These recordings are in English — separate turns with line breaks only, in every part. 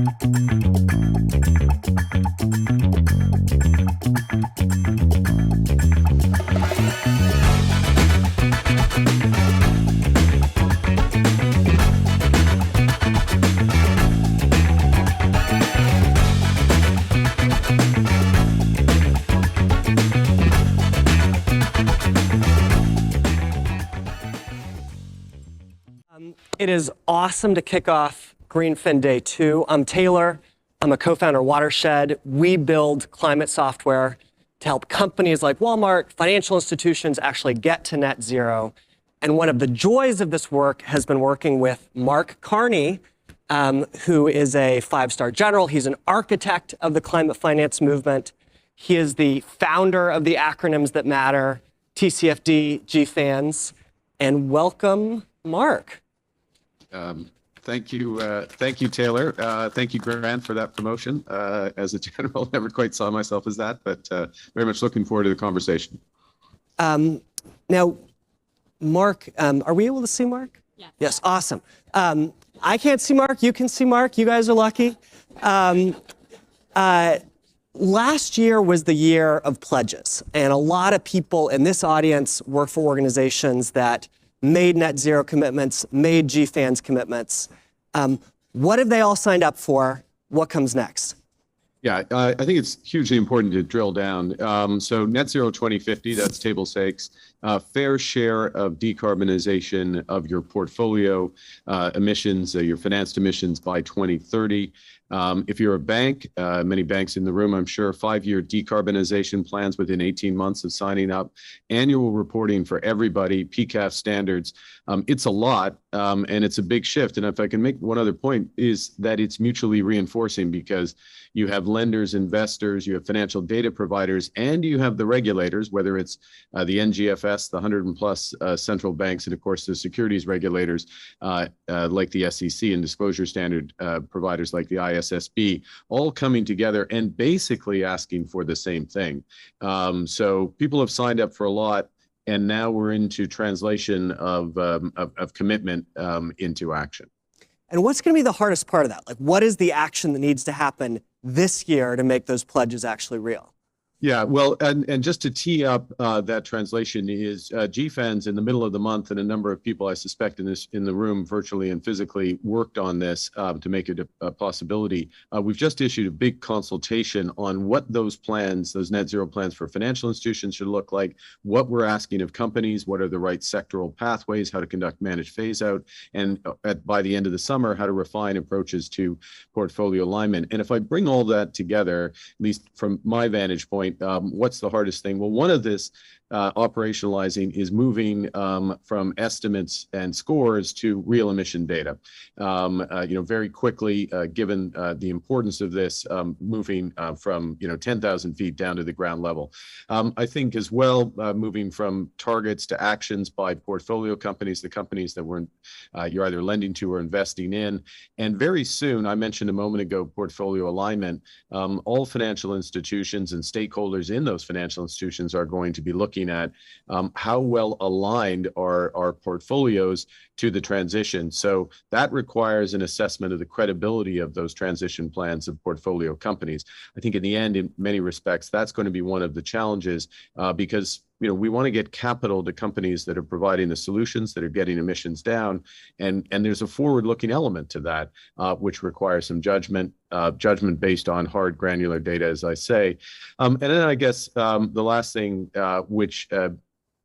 It is awesome to kick off GreenFin Day 2. I'm Taylor. I'm a co-founder of Watershed. We build climate software to help companies like Walmart, financial institutions actually get to net zero. And one of the joys of this work has been working with Mark Carney, who is a 5-star general. He's an architect of the climate finance movement. He is the founder of the acronyms that matter, TCFD, GFANZ. And welcome, Mark.
Thank you, Taylor. Thank you, Grant, for that promotion. As a general, never quite saw myself as that, but very much looking forward to the conversation.
Now, Mark, are we able to see Mark?
Yes.
Yes, awesome. I can't see Mark. You can see Mark. You guys are lucky. Last year was the year of pledges, and a lot of people in this audience work for organizations that made net zero commitments, made GFANZ commitments. What have they all signed up for? What comes next?
Yeah, I think it's hugely important to drill down. So net zero 2050, that's table stakes. Fair share of decarbonization of your portfolio emissions, your financed emissions by 2030. If you're a bank, many banks in the room, I'm sure, 5-year decarbonization plans within 18 months of signing up, annual reporting for everybody, PCAF standards. It's a lot, and it's a big shift. And if I can make one other point, is that it's mutually reinforcing, because you have lenders, investors, you have financial data providers, and you have the regulators, whether it's the NGFS, the 100+ central banks, and of course the securities regulators like the SEC, and disclosure standard providers like the ISSB, all coming together and basically asking for the same thing. So people have signed up for a lot, and now we're into translation of commitment into action.
And what's going to be the hardest part of that? Like, what is the action that needs to happen this year to make those pledges actually real?
Yeah, well, and just to tee up that translation is GFANZ in the middle of the month, and a number of people I suspect in the room, virtually and physically, worked on this to make it a possibility. We've just issued a big consultation on what those plans, those net zero plans for financial institutions, should look like, what we're asking of companies, what are the right sectoral pathways, how to conduct managed phase out, and by the end of the summer, how to refine approaches to portfolio alignment. And if I bring all that together, at least from my vantage point, what's the hardest thing? Well, one of this operationalizing is moving from estimates and scores to real emission data. Very quickly, given the importance of this, moving from 10,000 feet down to the ground level. I think as well, moving from targets to actions by portfolio companies, the companies that you're either lending to or investing in. And very soon, I mentioned a moment ago, portfolio alignment. All financial institutions and stakeholders in those financial institutions are going to be looking at how well aligned are our portfolios to the transition. So that requires an assessment of the credibility of those transition plans of portfolio companies. I think in the end, in many respects, that's going to be one of the challenges because we want to get capital to companies that are providing the solutions, that are getting emissions down, and there's a forward-looking element to that, which requires some judgment based on hard, granular data, as I say. And then I guess the last thing which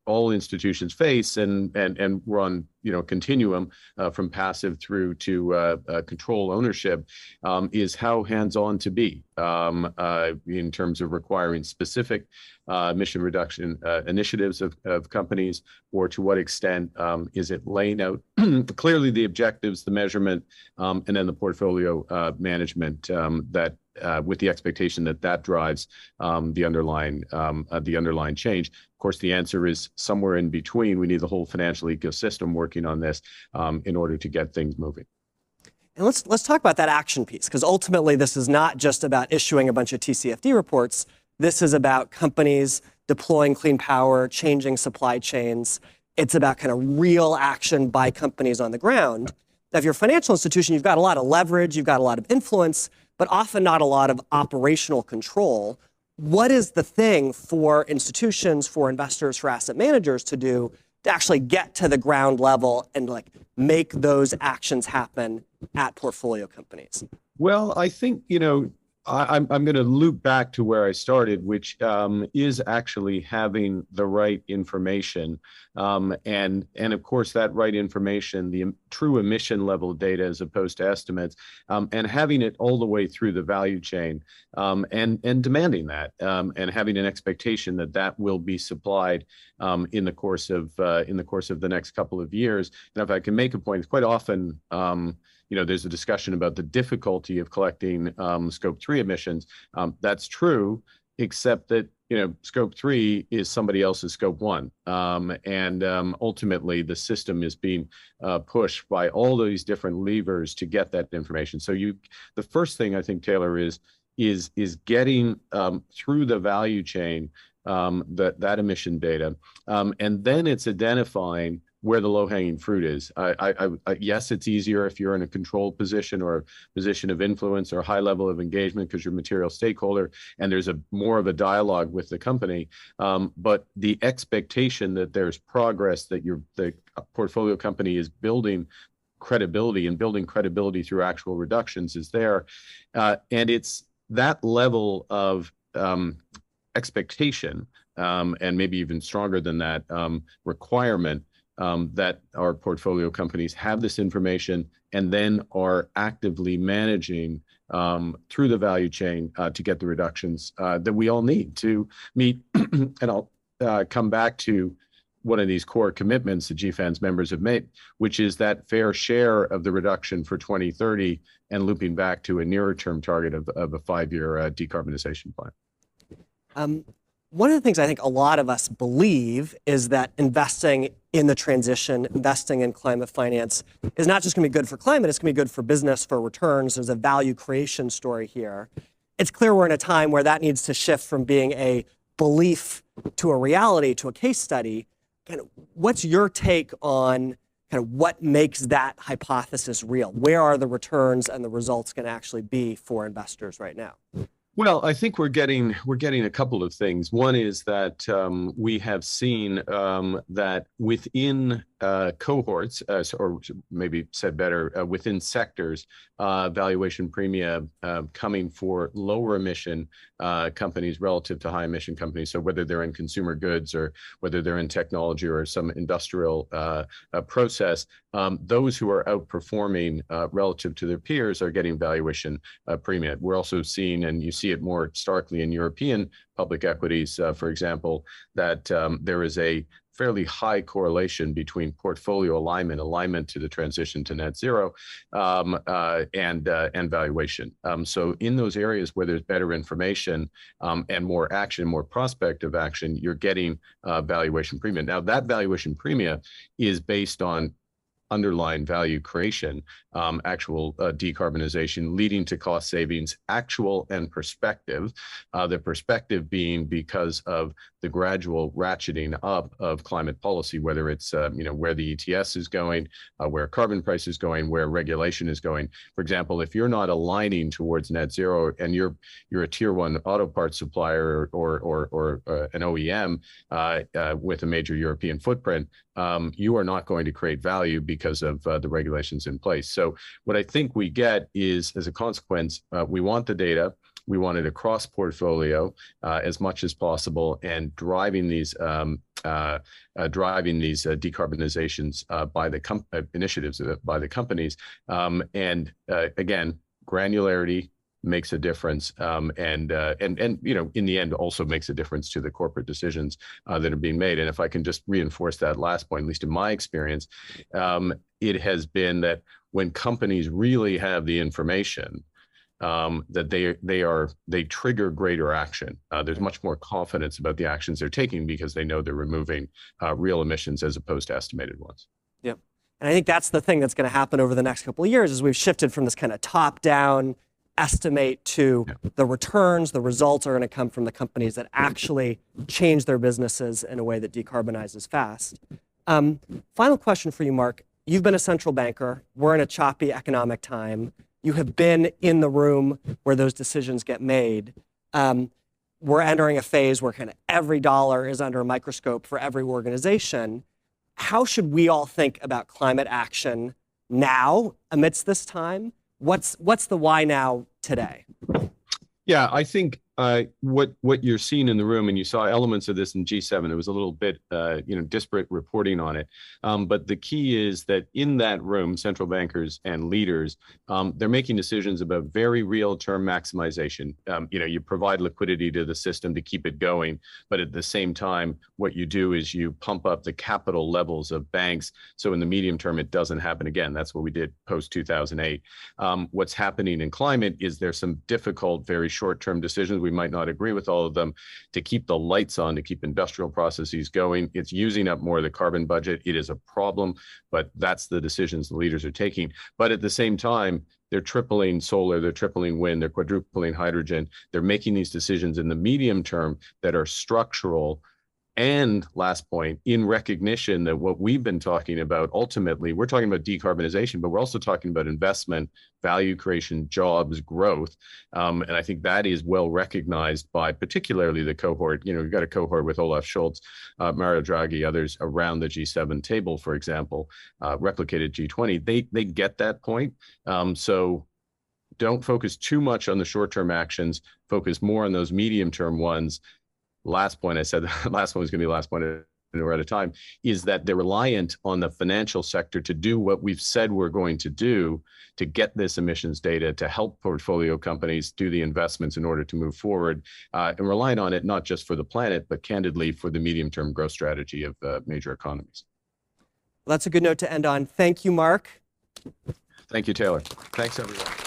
all institutions face, and we're on continuum from passive through to control ownership, is how hands-on to be in terms of requiring specific emission reduction initiatives of companies, or to what extent is it laying out clearly the objectives, the measurement, and then the portfolio management that with the expectation that drives the underlying change. Of course, the answer is somewhere in between. We need the whole financial ecosystem working on this in order to get things moving.
And let's talk about that action piece, because ultimately this is not just about issuing a bunch of TCFD reports. This is about companies deploying clean power, changing supply chains. It's about kind of real action by companies on the ground. Now, if you're a financial institution, you've got a lot of leverage, you've got a lot of influence, but often not a lot of operational control. What is the thing for institutions, for investors, for asset managers to do to actually get to the ground level and like make those actions happen at portfolio companies?
Well, I think, I'm going to loop back to where I started, which is actually having the right information. And of course, that right information, the true emission level data as opposed to estimates, and having it all the way through the value chain, and demanding that, and having an expectation that that will be supplied in the course of the next couple of years. And if I can make a point, it's quite often there's a discussion about the difficulty of collecting scope 3 emissions. That's true, except that scope 3 is somebody else's scope 1, and ultimately the system is being pushed by all these different levers to get that information. So the first thing I think, Taylor, is getting through the value chain that emission data, and then it's identifying where the low-hanging fruit is. Yes, it's easier if you're in a controlled position or a position of influence or high level of engagement because you're a material stakeholder and there's more of a dialogue with the company. But the expectation that there's progress, that the portfolio company is building credibility and building credibility through actual reductions is there. And it's that level of expectation, and maybe even stronger than that, requirement, that our portfolio companies have this information and then are actively managing through the value chain to get the reductions that we all need to meet. And I'll come back to one of these core commitments that GFANZ members have made, which is that fair share of the reduction for 2030 and looping back to a nearer term target of a 5-year decarbonization plan.
One of the things I think a lot of us believe is that investing in the transition, investing in climate finance is not just going to be good for climate, it's going to be good for business, for returns. There's a value creation story here. It's clear we're in a time where that needs to shift from being a belief to a reality, to a case study. Kind of, what's your take on kind of what makes that hypothesis real? Where are the returns and the results going to actually be for investors right now?
Well, I think we're getting a couple of things. One is that we have seen that within cohorts, or maybe said better, within sectors, valuation premia coming for lower emission companies relative to high emission companies. So whether they're in consumer goods or whether they're in technology or some industrial process, those who are outperforming relative to their peers are getting valuation premia. We're also seeing, and you see it more starkly in European public equities, for example, that there is a fairly high correlation between portfolio alignment to the transition to net zero, and valuation. So in those areas where there's better information and more action, more prospect of action, you're getting valuation premium. Now that valuation premium is based on underlying value creation, actual decarbonization leading to cost savings, actual and prospective. The perspective being because of the gradual ratcheting up of climate policy, whether it's where the ETS is going, where carbon price is going, where regulation is going. For example, if you're not aligning towards net zero and you're a tier 1 auto parts supplier or an OEM with a major European footprint, you are not going to create value because of the regulations in place. So what I think we get is, as a consequence, we want the data, we want it across portfolio as much as possible, and driving these decarbonizations by the initiatives by the companies. And again, granularity makes a difference, and in the end also makes a difference to the corporate decisions that are being made. And if I can just reinforce that last point, at least in my experience, it has been that when companies really have the information, that they trigger greater action. There's much more confidence about the actions they're taking because they know they're removing real emissions as opposed to estimated ones.
Yep. And I think that's the thing that's going to happen over the next couple of years, is we've shifted from this kind of top-down estimate to the returns. The results are going to come from the companies that actually change their businesses in a way that decarbonizes fast. Final question for you, Mark. you've been a central banker. We're in a choppy economic time. You have been in the room where those decisions get made. We're entering a phase where kind of every dollar is under a microscope for every organization. How should we all think about climate action now amidst this time? What's the why now today?
Yeah, I think what you're seeing in the room, and you saw elements of this in G7, it was a little bit disparate reporting on it. But the key is that in that room, central bankers and leaders, they're making decisions about very real term maximization. You provide liquidity to the system to keep it going, but at the same time, what you do is you pump up the capital levels of banks. So in the medium term, it doesn't happen again. That's what we did post 2008. What's happening in climate is there's some difficult, very short-term decisions. We might not agree with all of them, to keep the lights on, to keep industrial processes going. It's using up more of the carbon budget. It is a problem, but that's the decisions the leaders are taking. But at the same time, they're tripling solar, they're tripling wind, they're quadrupling hydrogen. They're making these decisions in the medium term that are structural. And last point, in recognition that what we've been talking about, ultimately, we're talking about decarbonization, but we're also talking about investment, value creation, jobs, growth. And I think that is well recognized by particularly the cohort. We've got a cohort with Olaf Scholz, Mario Draghi, others around the G7 table, for example, replicated G20. They get that point. So don't focus too much on the short-term actions, focus more on those medium-term ones. Last point, I said the last one was going to be the last point, and we're out of time, is that they're reliant on the financial sector to do what we've said we're going to do to get this emissions data, to help portfolio companies do the investments in order to move forward, and relying on it not just for the planet, but candidly for the medium-term growth strategy of major economies.
Well, that's a good note to end on. Thank you, Mark.
Thank you, Taylor. Thanks, everyone.